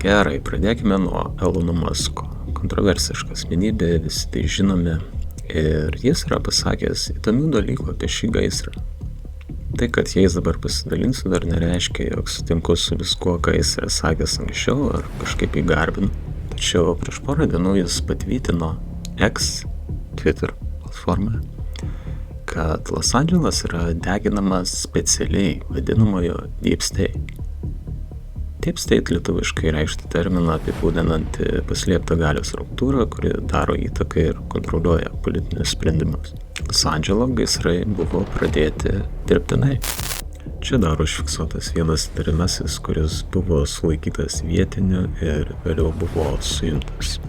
Gerai, pradėkime nuo Elono Musko. Kontroversiška asmenybė, visi tai žinome. Ir jis yra pasakęs įdomių dalykų apie šį gaisrą. Tai, kad jais dabar pasidalinsiu, dar nereiškia, jog sutinku su viskuo, ką jis yra sakęs anksčiau ar kažkaip įgarbinu. Tačiau prieš porą dienų jis patvytino X Twitter platformoje, kad Los Andželas yra deginamas specialiai vadinamojo Deep State. Deep State lietuviškai reikštų terminą apibūdinantį paslėptą galios struktūrą, kuri daro įtaką ir kontroliuoja politinius sprendimus. Los Andželo gaisrai buvo pradėti dirbtinai. Čia dar užfiksuotas vienas įtariamasis, kuris buvo sulaikytas vietiniu ir vėliau buvo suimtas.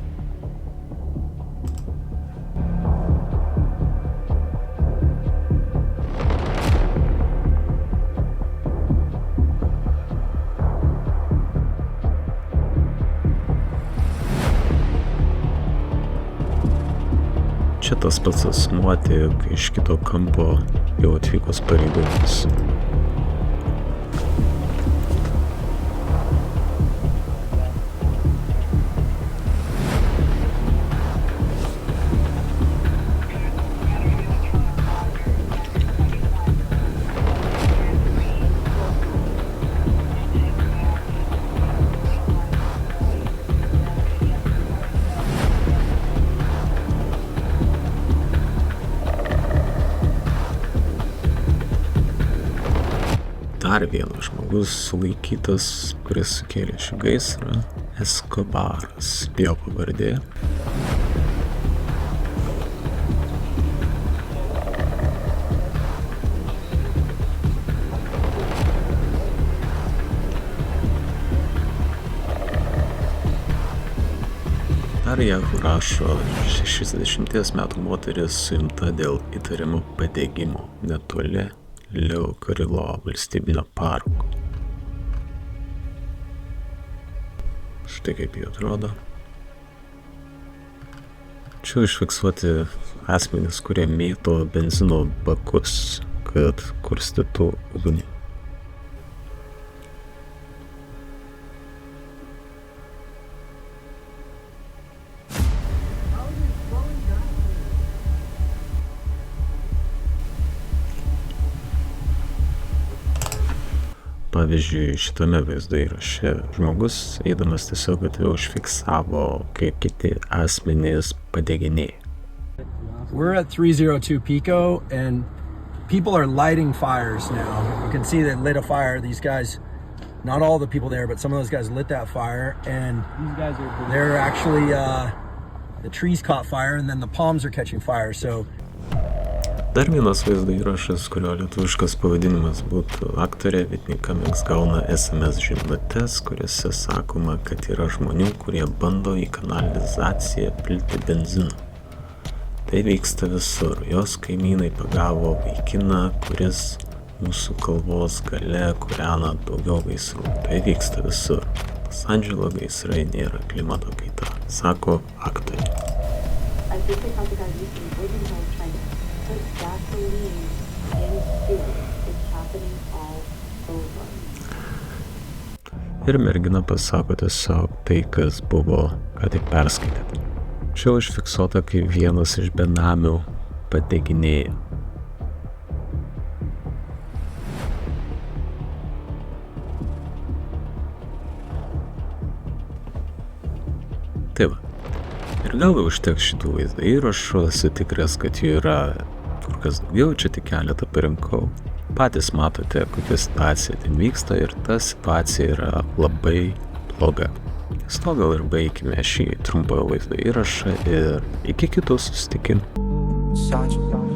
Čia tas pats asmuo, tik iš kito kampo jau atvykus pareigūnams. Dar vienas žmogus sulaikytas, kuris sukėlė šį gaisrą, Escobaras, jo pavardė. Dar Yahoo rašo, 60 metų moteris suimta dėl įtarimų padegimo netoli Leo Karilo valstybinio parko. Štai kaip jie atrodo. Čia užfiksuoti asmenys, kurie mėto benzino bakus, kad kurstytų ugnį. Pavyzdžiui, šitame vaizdo įraše žmogus, eidamas tiesiog gatve, užfiksavo, kaip kiti asmenys padeginėja. We're at 302 Pico and people are lighting fires now. You can see they lit a fire. These guys, not all the people there, but some of those guys lit that fire, and they're actually the trees caught fire and then the palms are catching fire. So Dar vienas vaizdo įrašas, kurio lietuviškas pavadinimas būtų aktorė Whitney Cummings gauna SMS žinutes, kuriuose sakoma, kad yra žmonių, kurie bando į kanalizaciją pilti benziną. Tai vyksta visur. Jos kaimynai pagavo vaikiną, kuris mūsų kalvos gale kūrena daugiau gaisrų. Tai vyksta visur. Los Andželo gaisrai nėra klimato kaita, sako aktorė. Ir mergina pasako tiesiog tai, kas buvo, ką tik perskaitėte. Čia užfiksuota, kaip vienas iš benamių padeginėja. Tai va. Ir gal užteks šitų vaizdo įrašų, esu tikras, kad jų yra kur kas daugiau, čia tik keletą parinkau. Patys matote, kokia situacija ten vyksta ir ta situacija yra labai bloga. To gal ir baigime šį trumpą vaizdo įrašą ir iki kitų susitikimų.